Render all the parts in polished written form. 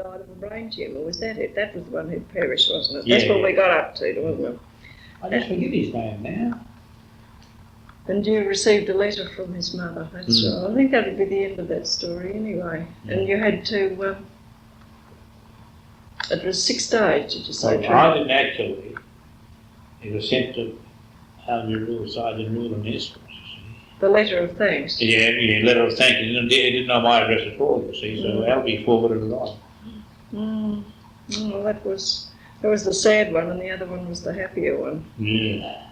died of a brain tumour. Was that it? That was the one who perished, wasn't it? Yeah, That's what yeah. we got up to, wasn't it? I just forget his name now. And you received a letter from his mother, that's right. I think that would be the end of that story anyway. Yeah. And you had to, it was 6 days, did you say? Well, I didn't actually. It was sent to Harriet Sergeant Rule and Escorts, you see. The letter of thanks. Yeah, letter of thanks. He didn't know my address at all, you see, so Albie forwarded it on. Well, that was the sad one, and the other one was the happier one. Yeah.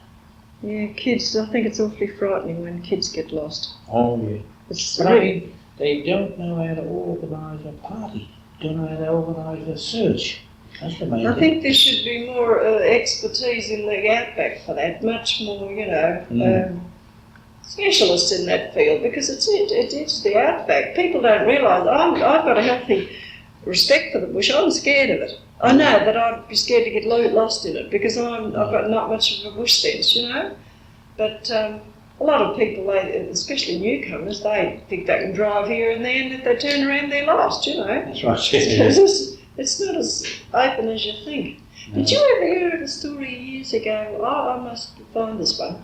Yeah, kids, I think it's awfully frightening when kids get lost. Oh, yeah. It's But really, I mean, they don't know how to organise a party, don't know how to organise a search. That's the main I thing. think there should be more expertise in the outback for that, much more, specialists in that field, because it is the outback. People don't realise. I've got a healthy respect for the bush. I'm scared of it. I know that I'd be scared to get lost in it because I've got not much of a bush sense, But a lot of people, especially newcomers, they think they can drive here and there, and if they turn around, they're lost, That's right. It's not as open as you think. No. Did you ever hear of a story years ago? Oh, I must find this one.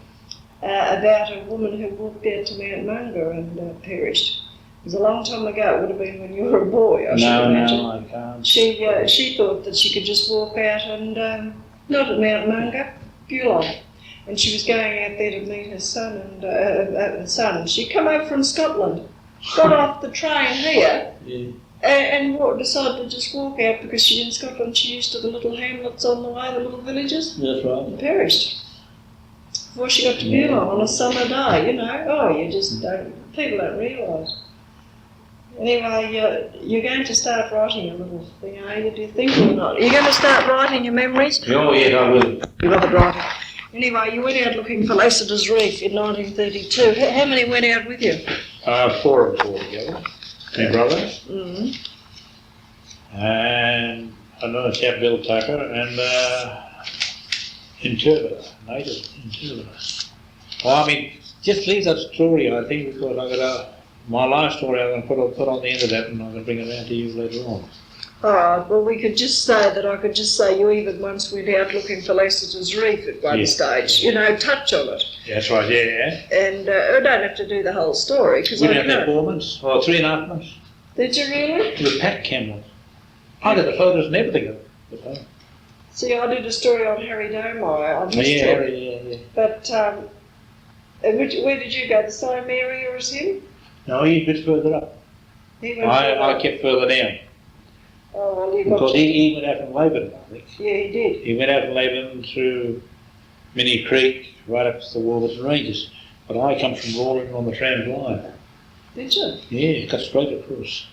About a woman who walked out to Mount Munga and perished. It was a long time ago. It would have been when you were a boy, I should imagine. No, I can't. She thought that she could just walk out and, not at Mount Munga, Goldfields. And she was going out there to meet her son and she come over from Scotland, got off the train here, and decided to just walk out because in Scotland she used to the little hamlets on the way, the little villages. That's right. And perished before she got to Goldfields on a summer day. Oh, you just don't. People don't realise. Anyway, you're going to start writing a little thing, are you? Do you think or not? Are you going to start writing your memories? Oh, yeah, I will. You love it, right? Anyway, you went out looking for Lasseter's reef in 1932. How many went out with you? 4 of us all together. My brother. Mm-hmm. And another chap, Bill Tucker, and interpreter, native interpreter. Well, I mean, just leave that story, I think, because I got my life story I'm going to put on the end of that, and I'm going to bring it around to you later on. All right, well, I could just say you even once went out looking for Lasseter's reef at one stage, touch on it. That's right, yeah. And I don't have to do the whole story, because we didn't have 4 months, or 3.5 months. Did you really? With Pat Campbell. I got the photos and everything of it. See, I did a story on Harry Dimer on his trip. Harry, yeah. But where did you go? The same area as him? No, he's a bit further up. I kept further down. Oh, well, because he went out from Lebanon, I think. Yeah, he did. He went out from Lebanon through Minnie Creek, right up to the Warburton Ranges. But I come from Rawlin on the Trans line. Did you? Yeah, cut straight across.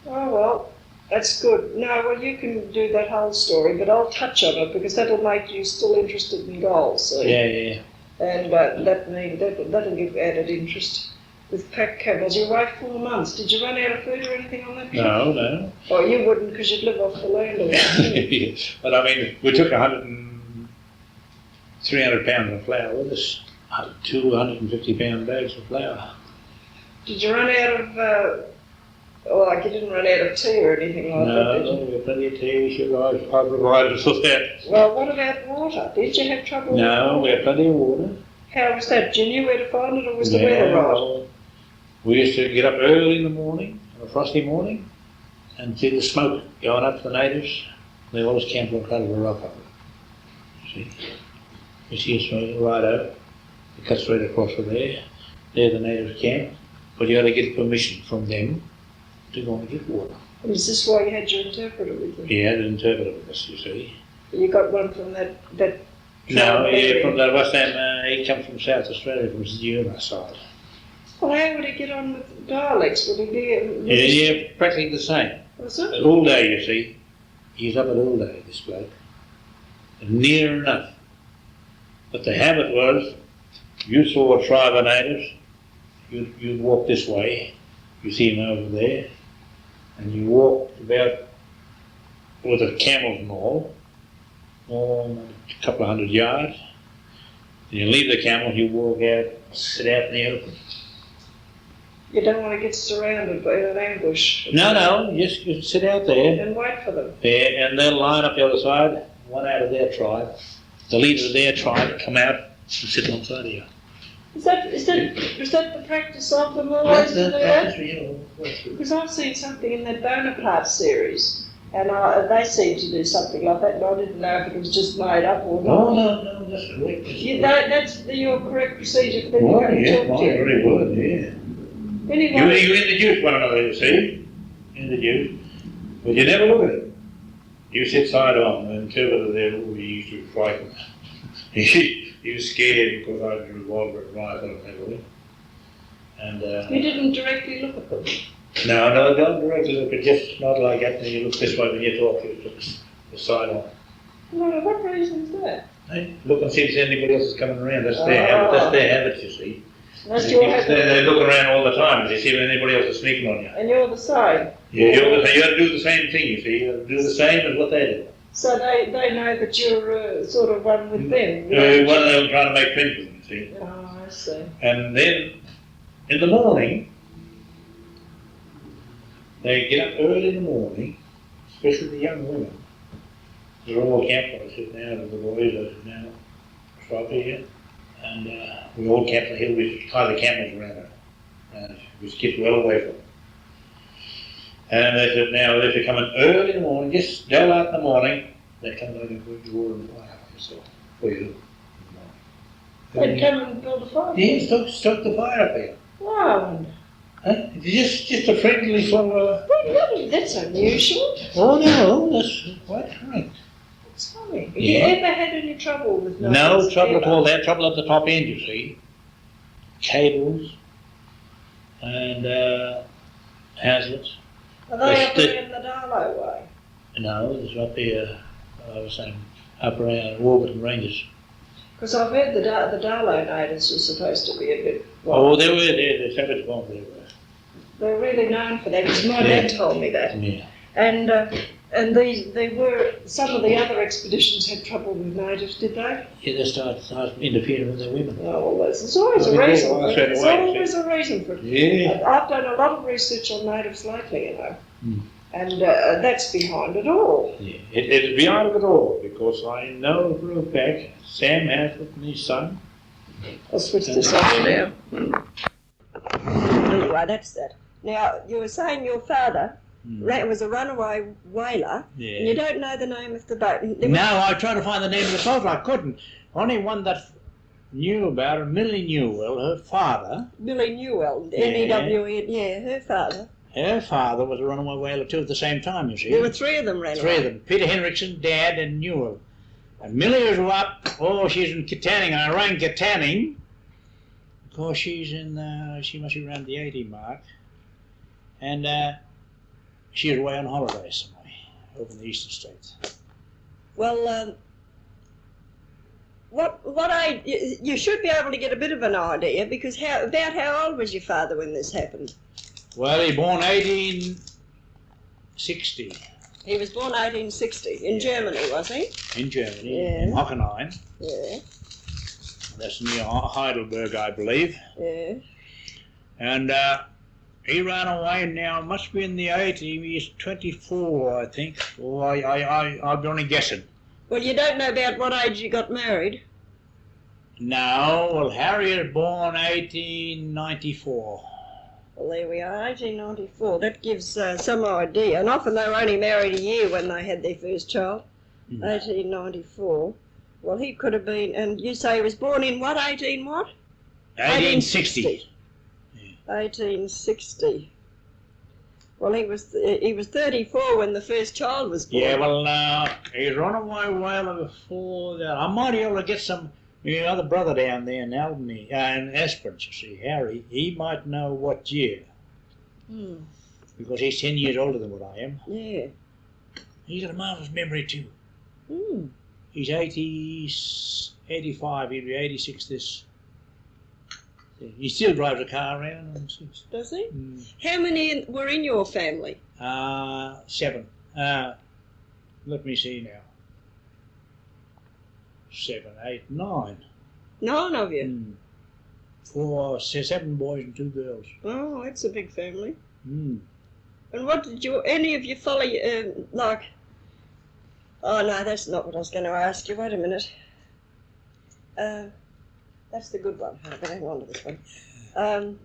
Oh, well, that's good. No, well, you can do that whole story, but I'll touch on it because that'll make you still interested in gold, see? Yeah. And that'll give added interest. With pack camels, you wait 4 months. Did you run out of food or anything on that trip? No. Oh, you wouldn't because you'd live off the land or something. Yes. But I mean, we took 300 pounds of flour with us. 250 pound bags of flour. Did you run out of, you didn't run out of tea or anything like that, did you? No, we had plenty of tea, sugar, I provided for that. Well, what about water? Did you have trouble with water? No, we had plenty of water. How was that? Did you know where to find it or was the weather right? We used to get up early in the morning, on a frosty morning, and see the smoke going up to the natives. They always camped on kind of a rock over it. See? You see it smoking right out. It cuts straight across from there. There the natives camp. But you got to get permission from them to go and get water. And is this why you had your interpreter with you? Yeah, the interpreter with us, you see. You got one from that No, from the West End. He comes from South Australia, from the Zuma side. Well, how would he get on with dialects? Would he be... Yeah, practically the same. Was it? All day, you see. He's up at all day, this bloke. Near enough. But the habit was, you saw a tribe of natives, you'd walk this way, you see them over there, and you walked about with a camel's maul, a couple of 100 yards, and you leave the camel, you walk out, sit out in the open. You don't want to get surrounded by an ambush. No, you just sit out there. And wait for them. Yeah, and they'll line up the other side, one out of their tribe. The leader of their tribe come out and sit on the side of you. Is that the practice of them always to do that? That's Because I've seen something in that Bonaparte series, and they seem to do something like that, and I didn't know if it was just made up or not. No, that's correct. That's your correct procedure for them to go and Yeah, talk to you. very good, yeah. Anyway, You introduce one another, you see. Introduce. But you never look at it. You sit side on until there will be used to be frightened. He was scared because I had a revolver and rifle and everything. And you didn't directly look at them. no, don't directly look at just not like that, and you look this way when you talk, you look the side on. No, what reason is that? Hey, look and see if anybody else is coming around. That's their habit, you see. That's your habit. They look around all the time to see if anybody else is sneaking on you. And you're the same. Yeah, you got to do the same thing, you see. You do the same as what they do. So they know that you're sort of one with them. One of them trying to make friends with them, you see. Oh, I see. And then, in the morning, they get up early in the morning, especially the young women. They're all camped. I sit down, the boys, I sit down, stop here. And we all camped on the hill, we tie the camels around her. And we kept well away from them. And they said, now, if you're coming early in the morning, just go out in the morning, they come over and put your water and fire for you. They'd come and build a fire? Yeah, stoke the fire up there. Wow. Huh? Just a friendly sort of... That's unusual. Oh no, that's quite correct. That's funny. Have Yeah. you ever had any trouble with No trouble at all. That trouble at the top end, you see. Cables and hazards. Are they up in the Darlow way? No, it's up there, I was saying, up around Warburton Ranges. Because I've heard the Darlow natives were supposed to be a bit... Oh, they were there. They savage bombs there. They're really known for that, because my dad told me that. Yeah. And they were, some of the other expeditions had trouble with natives, did they? Yeah, they started interfering with the women. Oh, well, there's always a reason for it. There's always a reason for it. Yeah. I've done a lot of research on natives lately, you know. Mm. And that's behind it all. Yeah, it's behind it all, because I know for a fact Sam Haslett and his son. I'll switch this off now. Anyway, that's that. Now, you were saying your father was a runaway whaler, Yeah. and you don't know the name of the boat. No, I tried to find the name of the boat, I couldn't. Only one that knew about her, Millie Newell, her father. Millie Newell, Yeah. N-E-W-E, yeah, her father. Her father was a runaway whaler too at the same time, you see. There were three of them ran Three away. of them, Peter Henrickson, Dad and Newell. And Millie was up, she's in Katanning, and I rang Katanning, because she's in, she must be around the 80 mark. And she was away on holiday somewhere, over in the eastern states. Well, what you should be able to get a bit of an idea, because about how old was your father when this happened? Well, he born 1860. He was born 1860 in Germany, was he? In Germany, Yeah. in Hockenheim. Yeah, That's near Heidelberg, I believe. yeah. And he ran away now, must be in the 80s, he's 24, I think. Or I'll be only guessing. Well, you don't know about what age you got married? No, well, Harriet born 1894. Well, there we are, 1894. That gives some idea. And often they were only married a year when they had their first child. 1894. Well, he could have been, and you say he was born in what, 18 what? 1860. 1860. Well, he was 34 when the first child was born. Yeah, well, he's run away whaler before that. I might be able to get some. Your other brother down there in Albany, in Esperance, you see, Harry, he might know what year. Because he's 10 years older than what I am. Yeah. He's got a marvellous memory too. Mm. He's 85, he'll be 86 this. He still drives a car around. Does he? How many were in your family? 7. Let me see now. 7, 8, 9. 9 of you? 7 boys and 2 girls. Oh, that's a big family. Mm. And what did any of you follow, like... Oh, no, that's not what I was going to ask you. Wait a minute. That's the good one. I better hang on to this one.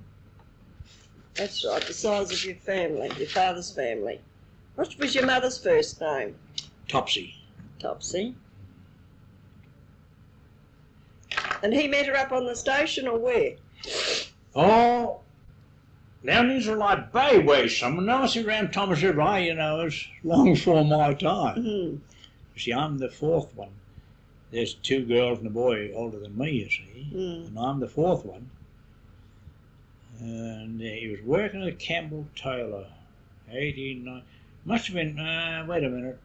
That's right, the size of your family, your father's family. What was your mother's first name? Topsy. Topsy. And he met her up on the station, or where? Oh, down Israelite Bay way somewhere. No, it's around Thomas River, you know, it's long before my time. Mm-hmm. You see, I'm the 4th one. There's 2 girls and a boy older than me, you see, and I'm the 4th one. And he was working at Campbell Taylor, 89. Must have been, wait a minute.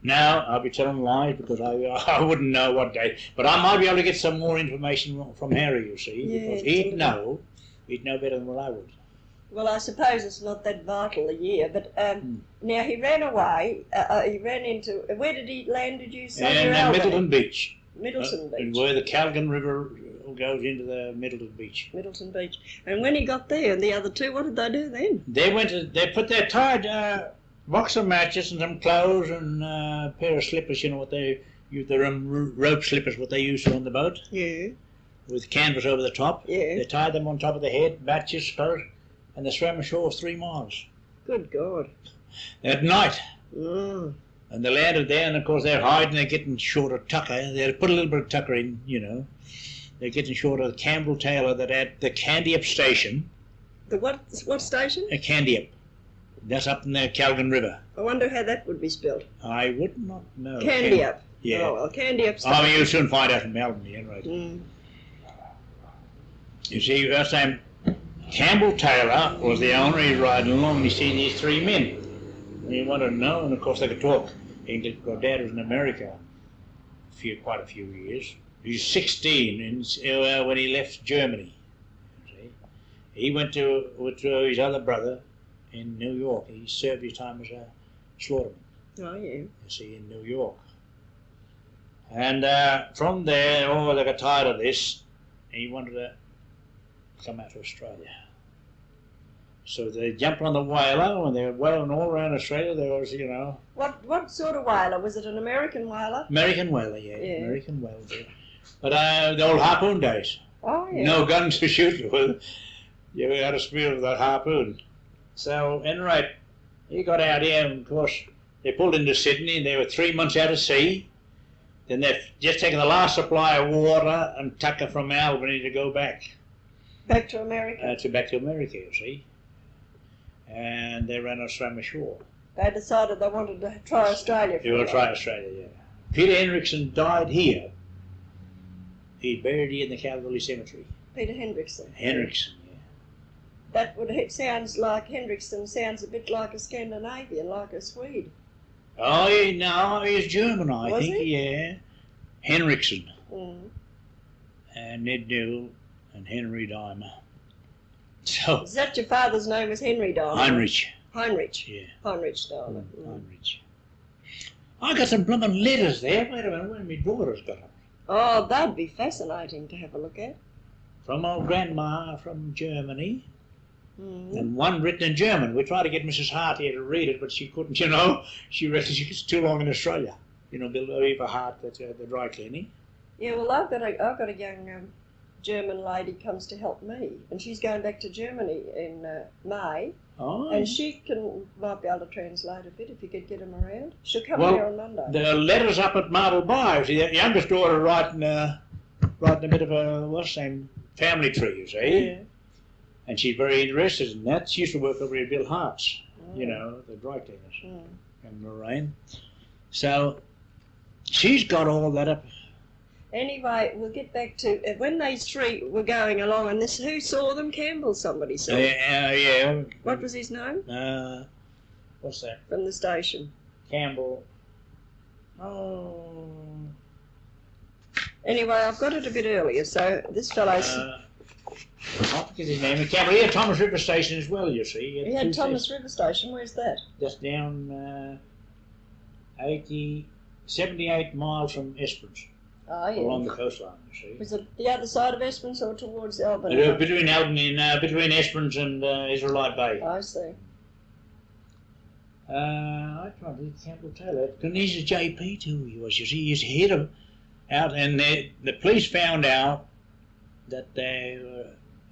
No, I'll be telling lies because I wouldn't know what day. But I might be able to get some more information from Harry, you see, because he'd know better than what I would. Well, I suppose it's not that vital a year, but now he ran away. He ran into... Where did he land, did you say? In Middleton Beach. Middleton Beach. And where the Kalgoorlie River goes into the Middleton Beach. Middleton Beach. And when he got there, and the other 2, what did they do then? They put their tied box of matches and some clothes and a pair of slippers, you know what they use, their rope slippers, what they use on the boat. Yeah. With canvas over the top. Yeah. They tied them on top of the head, matches, clothes, and they swam ashore 3 miles. Good God. At night. Mm. And they landed there, and of course they're hiding, they're getting short of tucker. They put a little bit of tucker in, you know. They're getting short of Campbell Taylor that at the Candiup station. The what station? Candiup. That's up in the Kalgoorlie River. I wonder how that would be spelled. I would not know. Candiup. Yeah. Oh, well, Candiup station. I mean, you'll soon find out in Melbourne, yeah, right. Mm. You see, first time Campbell Taylor was the owner. He's riding along and he seen these 3 men. And he wanted to know, and of course they could talk English. My dad was in America quite a few years. He was 16 when he left Germany. See? He went with his other brother in New York. He served his time as a slaughterman. Oh, yeah. You see, in New York. And from there, they got tired of this. And he wanted to come out to Australia. So they jumped on the whaler, and they were whaling all around Australia. There was, you know... What sort of whaler? Was it an American whaler? American whaler, yeah. American whaler, yeah. But the old harpoon days. Oh, yeah. No guns to shoot with. You had to spear with that harpoon. So, anyway, he got out here, and of course, they pulled into Sydney, and they were 3 months out at sea. Then they've just taken the last supply of water and tucker from Albany to go back. Back to America? Back to America, you see. And they ran swam ashore. They decided they wanted to try Australia. They will try Australia, yeah. Peter Henrickson died here. He buried here in the Kalgoorlie Cemetery. Peter Henrickson. Henrickson, yeah. That would sounds like Henrickson sounds a bit like a Scandinavian, like a Swede. Oh, yeah, no, he's German, I Was think, he? yeah. Henrickson. Mm. And Ned Newell and Henry Dimer. So, Is that your father's name was Henry Dimer? Heinrich. Heinrich. Yeah. Heinrich Dimer. Heinrich. I got some blooming letters there. Wait a minute, when my daughter's got them. Oh, that'd be fascinating to have a look at. From old grandma from Germany. Mm. And one written in German. We tried to get Mrs. Hart here to read it, but she couldn't, you know. She reckoned she was too long in Australia. You know, Bill Eva Hart, that's the dry cleaning. Yeah, well, I've got a young German lady comes to help me, and she's going back to Germany in May. Oh. And she might be able to translate a bit if you could get them around. She'll come Well, here on Monday. The letters up at Marble Bar. See, the youngest daughter writing a bit of a family tree, you see. Yeah. And she's very interested in that. She used to work over at Bill Hart's, you know, the dry cleaners, and Lorraine. So she's got all that up. Anyway, we'll get back to when these 3 were going along, and this who saw them? Campbell, somebody saw. Yeah. What was his name? What's that? From the station. Campbell. Oh. Anyway, I've got it a bit earlier, so this fellow's... I forget his name. Campbell. He had Thomas River Station as well, you see. He had Thomas River Station. Where's that? Just down 78 miles from Esperance. Oh, yeah. along the coastline, you see. Was it the other side of Esperance or towards Albany? Between Albany, between Esperance and Israelite Bay. I see. I tried to Campbell Taylor. And he's a JP too, he was, you see. He used to hit him out, and the police found out that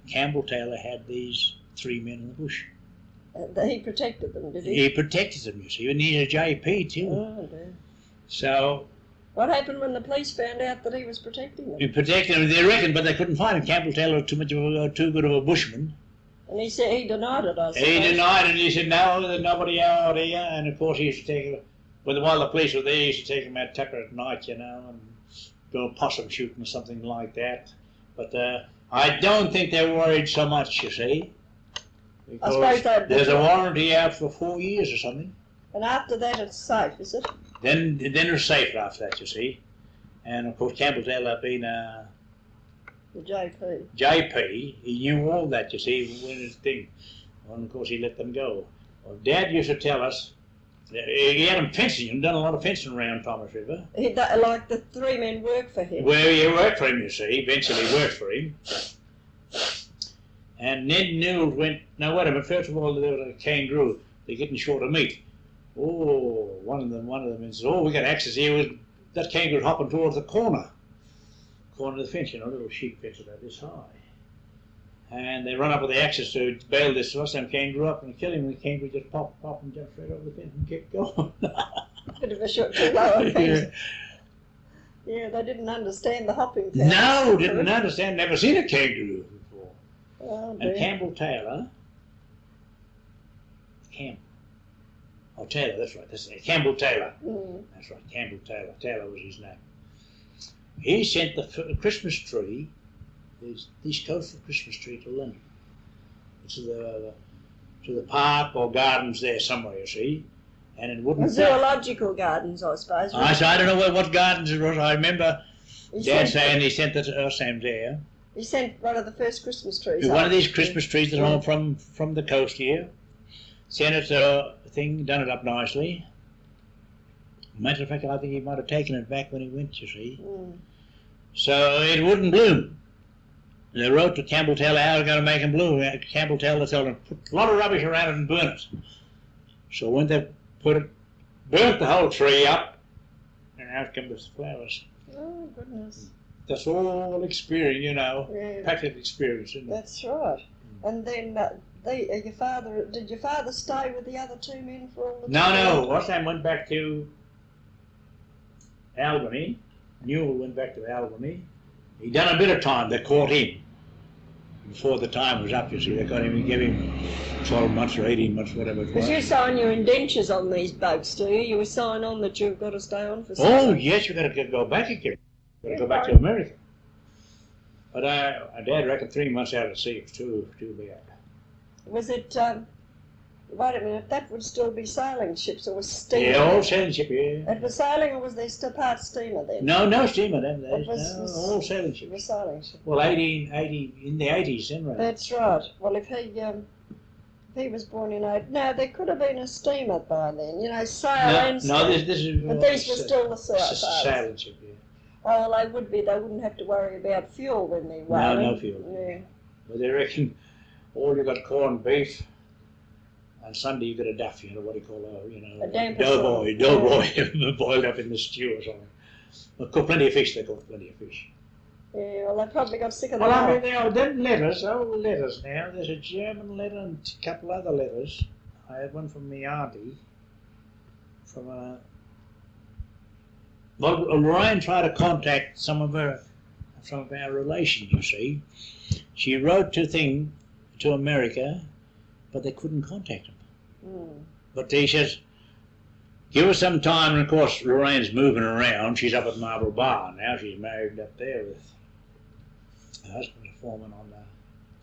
Campbell Taylor had these 3 men in the bush. He protected them, did he? He protected them, you see, and he's a JP too. Oh, dear. So... What happened when the police found out that he was protecting them? He protected them, they reckoned, but they couldn't find him. Campbell Taylor was too good of a bushman. And he said he denied it, I suppose. He denied it, he said, no, there's nobody out here, and of course he used to take him, while the police were there, he used to take him out Tucker at night, you know, and go possum shooting or something like that. But I don't think they were worried so much, you see. Because I suppose there's a warranty out for 4 years or something. And after that it's safe, is it? Then it's safe after that, you see. And of course Campbell Taylor being a The JP. JP, he knew all that, you see, when his thing. And of course he let them go. Well, Dad used to tell us, he had them fencing, and done a lot of fencing around Thomas River. Like the 3 men worked for him. Well, he worked for him, you see, eventually worked for him. And Ned Newell went, now wait a minute, first of all there was a kangaroo, they're getting short of meat. Oh, one of them says, oh, we got access here, that kangaroo hopping towards the corner of the fence, you know, a little sheep fence about this high. And they run up with the axes to bail this Russian kangaroo up and kill him, and the kangaroo just pop and jump straight over the fence and kept going. Bit of a shot too low, I think. Yeah, they didn't understand the hopping fence. No, didn't understand, never seen a kangaroo before. Oh, and Campbell Taylor, Taylor, that's right, Campbell Taylor. Mm. That's right, Campbell Taylor. Taylor was his name. He sent the Christmas tree, this coastal Christmas tree, to London. To the park or gardens there somewhere, you see. And it wouldn't... Zoological gardens, I suppose. I don't know what gardens it was. I remember Dad saying he sent it to us there. He sent one of the first Christmas trees. One of these Christmas trees that are from the coast here. Sent it to a thing, done it up nicely. Matter of fact, I think he might have taken it back when he went, you see. Mm. So it wouldn't bloom. They wrote to Campbell Taylor how they're going to make him bloom. Campbell Taylor told him, put a lot of rubbish around it and burn it. So when they burnt the whole tree up, and out come the flowers. Oh, goodness. That's all experience, you know, Yeah. practical experience, isn't it? That's right. And then did your father stay with the other 2 men for all the time? No, Watson went back to Albany. Newell went back to Albany. He done a bit of time. They caught him before the time was up, you see. They got him and gave him 12 months or 18 months, whatever it was. Because you sign your indentures on these boats, do you? You would sign on that you've got to stay on for 6 Oh, months. yes, you've got to go back again. You've got to go back to America. But Dad reckoned 3 months out at sea was too bad. Was it, wait a minute, that would still be sailing ships or was steamer? Yeah, old sailing ship, yeah. It was sailing or was there still part steamer then? No steamer then. It was All sailing It ships. was sailing ship. Well, in the 80s then, right? That's right. Well, if he was born in 8, no, there could have been a steamer by then, you know, sail and No, steam. this is... But these were still the sailing ship, yeah. Oh, well, they would be. They wouldn't have to worry about fuel when they're whaling. No fuel. Yeah. But they reckon all you got corned beef, and Sunday you got a duff, you know, what do you call A damper doughboy boiled up in the stew or something. They cook plenty of fish, they cook plenty of fish. Yeah, well, they probably got sick of Well, that. I mean, there are them letters, old letters now. There's a German letter and a couple other letters. I had one from my auntie, from a... Well, Lorraine tried to contact some of our relations, you see. She wrote to America, but they couldn't contact them. Mm. But they says, give us some time, and of course Lorraine's moving around. She's up at Marble Bar now. She's married up there with her husband, a foreman on the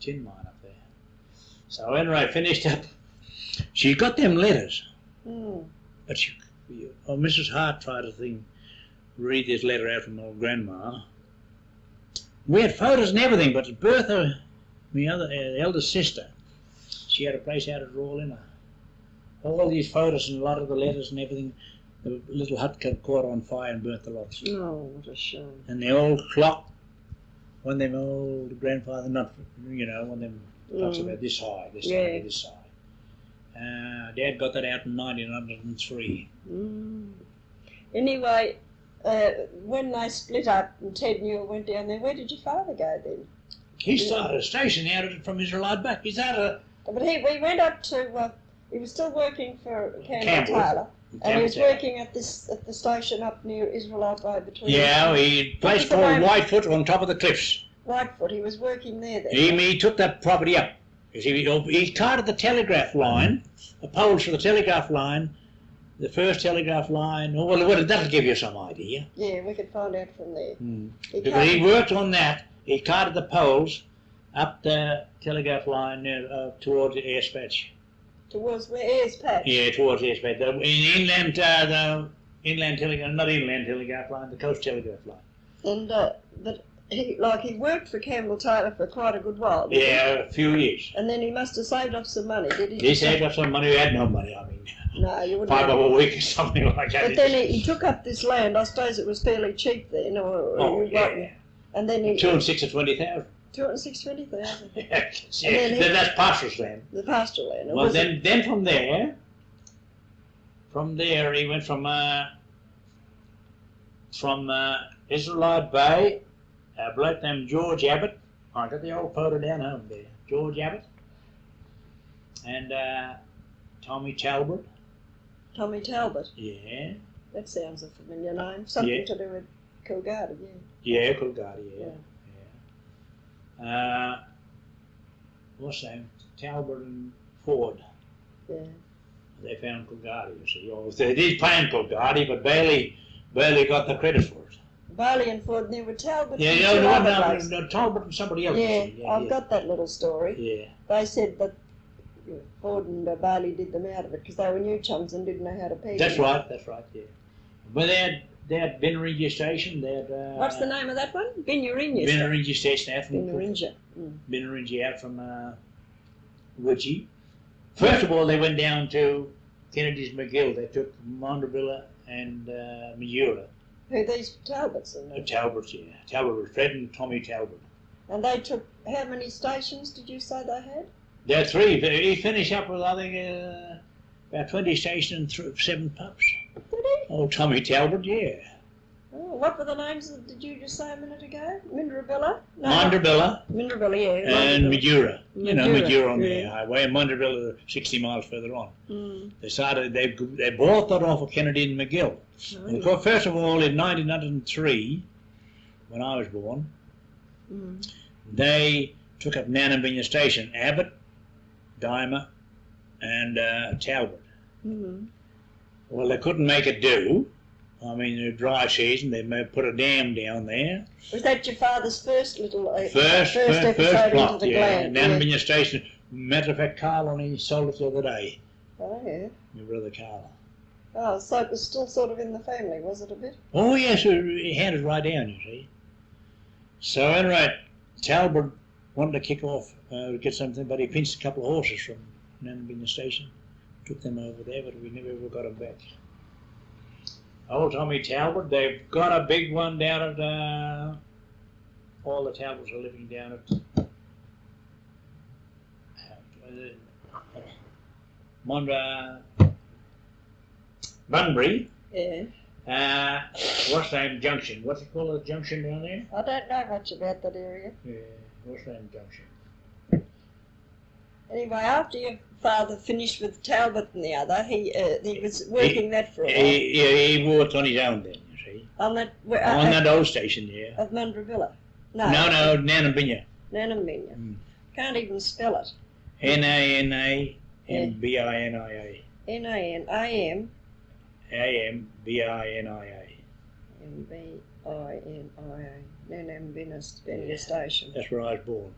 tin mine up there. So anyway, finished up. She got them letters, but Mrs. Hart tried to read this letter out from old grandma. We had photos and everything, but Bertha, the eldest sister, she had a place out at Royal Inner. All these photos and a lot of the letters and everything, the little hut caught on fire and burnt the lots. Oh, what a shame. And the old clock, one of them old grandfather, not, you know, one of them clocks about this high, this side, this side. Dad got that out in 1903. Anyway, when they split up and Ted Newell went down there, where did your father go then? He started a station out from Israelite Bay. But we went up to, he was still working for Campbell Taylor. And he was Taylor. working at the station up near Israelite Bay between... Yeah, he place called Whitefoot on top of the cliffs. Whitefoot, he was working there then. He took that property up. He carted the telegraph line, the poles for the telegraph line, the first telegraph line. Oh, well, that'll give you some idea. Yeah, we could find out from there. He worked on that. He carted the poles up the telegraph line towards the air patch. Towards where Ayers Patch? Yeah, towards the air patch. The inland telegraph, not inland telegraph line, the coast telegraph line. And but he worked for Campbell Taylor for quite a good while. Yeah, a few years. And then he must have saved up some money, did he? He saved up some money. He had no money. I mean, no, you wouldn't. $5 a week or something like that. But then he took up this land. I suppose it was fairly cheap then, And then he 2 and 6 of 20,000. 2 and 6 20,000. That's pasture land. The pasture land. Well, then from there he went from Israelite Bay, a bloke named George Abbott. I got the old photo down home there. George Abbott and Tommy Talbot. Tommy Talbot. Yeah. That sounds a familiar name. Something to do with Kalgoorlie, Yeah, Kalgoorlie, yeah. What's that? Talbot and Ford. Yeah. They found Kalgoorlie, you see. They did find Kalgoorlie, but Bailey got the credit for it. Bailey and Ford, and there were Talbot no, Talbot and somebody else. I've got that little story. Yeah. They said that Ford and Bailey did them out of it because they were new chums and didn't know how to peg. That's right, yeah. But they had Binnaringia Station. They had, what's the name of that one? Binnaringia. Binnaringia Station out from Binnaringia out from Ridgey. First of all, they went down to Kennedy's McGill. They took Mondrabilla and Majura. Who these Talbots? Talbots, yeah. Talbot was Fred and Tommy Talbot. And they took how many stations did you say they had? There are 3. He finished up with I think about 20 stations and 7 pups. Did he? Oh, Tommy Talbot, yeah. Oh, what were the names did you just say a minute ago? Mondrabilla? No. Mondrabilla. Mondrabilla, yeah. And Majura. You know, Majura on the yeah. highway, and Mondrabilla 60 miles further on. They bought that off of Kennedy and McGill. Oh, And of course, first of all, in 1903, when I was born, they took up Nannabinya Station, Abbott, Dimer, and Talbot. Well, they couldn't make it do. I mean, in the dry season, they may put a dam down there. Was that your father's first little first episode plot, into the Gland? Nannabinya Station. Matter of fact, Carl only sold it the other day. Oh, yeah. My brother Carl. Oh, so it was still sort of in the family, was it a bit? Oh, yes, he handed right down, you see. So, anyway, Talbot wanted to kick off, get something, but he pinched a couple of horses from Nannabinya Station. Took them over there, but we never ever got them back. Old Tommy Talbot, they've got a big one down at, all the Talbots are living down at Bunbury. Yeah. What's the name Junction? What's it called, the junction down there? I don't know much about that area. Yeah, what's the name Junction? Anyway, after your father finished with Talbot and the other, he was working that for a while. He worked on his own then, you see. On that old station, yeah. Of Mondrabilla? No, Nannabinya. Nannabinya. Can't even spell it. Nanambia. Nanambia. Mbia. Nanambia Station. That's where I was born.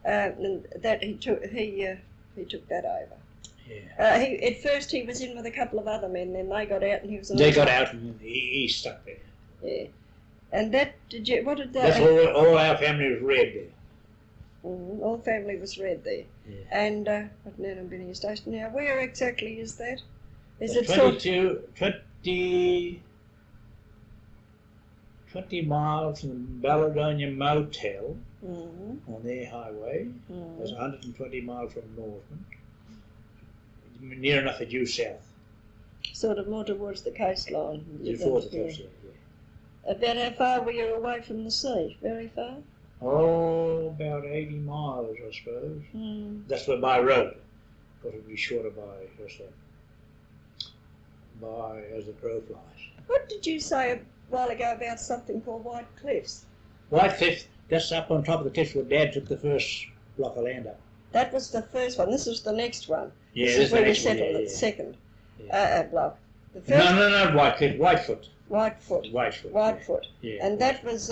And that he took that over. Yeah. At first he was in with a couple of other men, then they got out and he was. They got out and he stuck there. Yeah. And that what did that? That's all our family was reared there. All the family was red there. Yeah. And at Nanumbinia Station. Now, where exactly is that? Is it 20 miles from the Balladonia Motel on their highway. That's 120 miles from Northman. Near enough to due south. Sort of more towards the coastline. Before the coastline, yeah. About how far were you away from the sea? Very far? Oh, about 80 miles, I suppose. That's by road. Got to be shorter by as the crow flies. What did you say a while ago about something called White Cliffs? White Cliffs, that's up on top of the cliffs where Dad took the first block of land up. That was the first one. This was the next one. Yeah, this is where we settled at the second block. The first no, White Cliff, Whitefoot. Whitefoot. Yeah. And that was,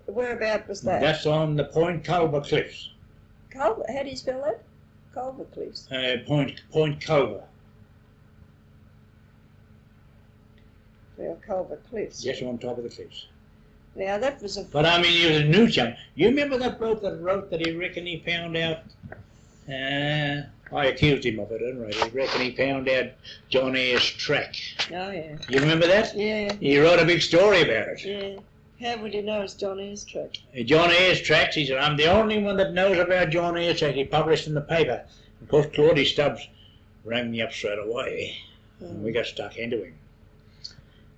whereabout was that? That's on the Point Culver Cliffs. Culver? How do you spell that? Culver Cliffs. Point Culver. Well, Culver Cliffs. Just on top of the cliffs. Now that was a... But I mean, he was a new chum. You remember that bloke that wrote that he reckoned he found out... I accused him of it, didn't I? He reckoned he found out John Eyre's track. Oh, yeah. You remember that? Yeah. He wrote a big story about it. Yeah. How would you know it's John Eyre's track? John Eyre's tracks, he said, I'm the only one that knows about John Eyre's track. He published in the paper. Of course, Claudie Stubbs rang me up straight away, and we got stuck into him.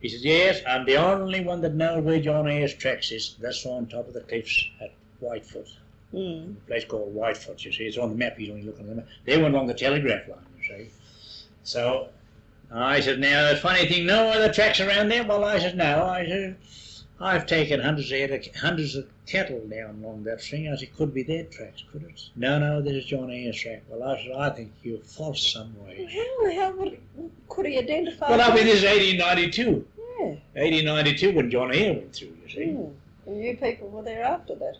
He said, yes, I'm the only one that knows where John Eyre's tracks is. That's on top of the cliffs at Whitefoot. A place called Whitefoot, you see. It's on the map, he's only looking at the map. They went along the telegraph line, you see. So, I said, now, the funny thing, no other tracks around there? Well, I said, no. I said, I've taken hundreds of cattle down along that string. I said, could be their tracks, could it? No, this is John Eyre's track. Well, I said, I think you're false some way. How could he identify? Well, I mean, this is 1892. Yeah. 1892 when John Eyre went through, you see. And you people were there after that.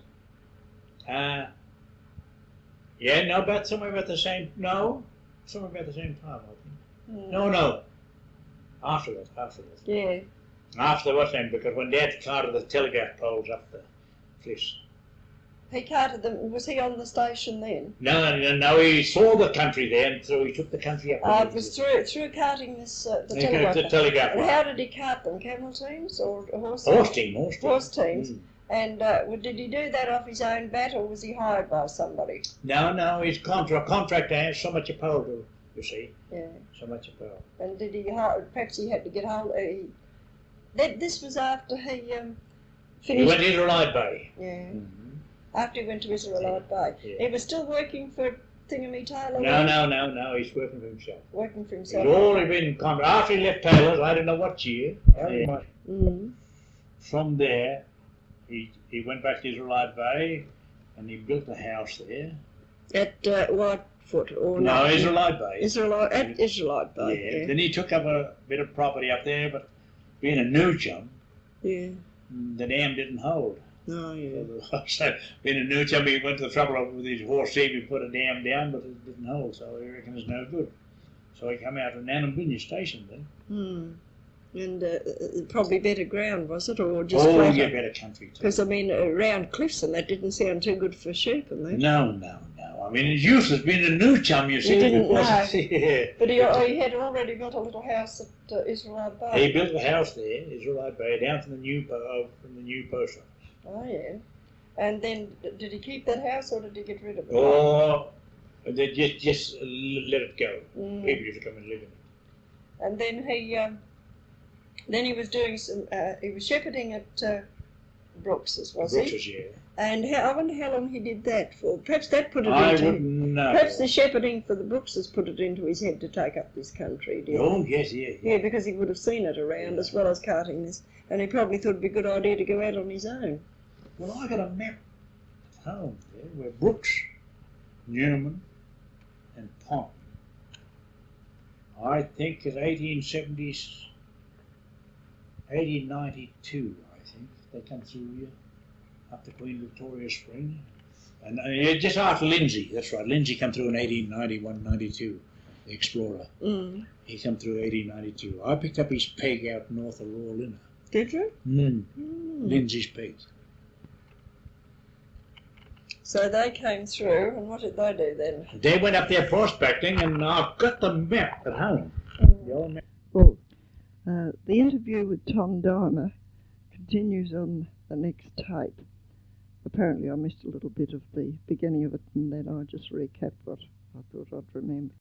Somewhere about the same time, I think. No. After that. Yeah. After what's name? Because when Dad carted the telegraph poles up the cliffs. He carted them. Was he on the station then? No. He saw the country there, and so he took the country up. It was through carting the telegraph. The telegraph. And how did he cart them? Camel teams or horse? Horse team. Horse teams. And did he do that off his own bat, or was he hired by somebody? No. He's contractor has so much a pole to, you see. Yeah. So much a pole. And did he? Perhaps he had to get hold. This was after he finished. He went to Israelite Bay. Yeah. After he went to Israelite Bay. Yeah. He was still working for Thingamy Taylor? No, he's working for himself. Working for himself. He's already been in contract. After he left Taylor's, I don't know what year. From there, he went back to Israelite Bay and he built a house there. At Whitefoot or no? Israelite Bay. Israelite Bay. Yeah. Then he took up a bit of property up there, but being a new chum, the dam didn't hold. Oh, yeah. So, being a new chum, he went to the trouble of with his horse team, he put a dam down, but it didn't hold, so he reckoned it's no good. So he come out to Nanumbinia Station then. And probably better ground, was it, or just flatter? Yeah, better country too. Because, I mean, around cliffs and that didn't sound too good for sheep and that. No. I mean, it's useless being a new chum, you see. He didn't know. Yeah. But he had already built a little house at Israelite Bay. He built a house there, Israelite Bay, down from the new post office. Oh, yeah. And then, did he keep that house or did he get rid of it? Oh, they just let it go. People used to come and live in it. And then he was doing he was shepherding at Brooks's, was he? Brooks's, yeah. And I wonder how long he did that for. Perhaps that put it I into... wouldn't know. Perhaps the shepherding for the Brookses put it into his head to take up this country. Oh, yes, yeah. Yeah, because he would have seen it around as well as carting this. And he probably thought it'd be a good idea to go out on his own. Well, I got a map at home there where Brooks, Newman and Pond, I think it's 1870s, 1892, I think, they come through here, up to Queen Victoria Spring. And just after Lindsay, that's right, Lindsay come through in 1891, 92, the explorer. He come through 1892. I picked up his peg out north of Rawlinna. Did you? Lindsay's peg. So they came through, and what did they do then? They went up there prospecting, and I've got the map at home. The old map. Well, the interview with Tom Dimer continues on the next tape. Apparently I missed a little bit of the beginning of it, and then I just recapped what I thought I'd remember.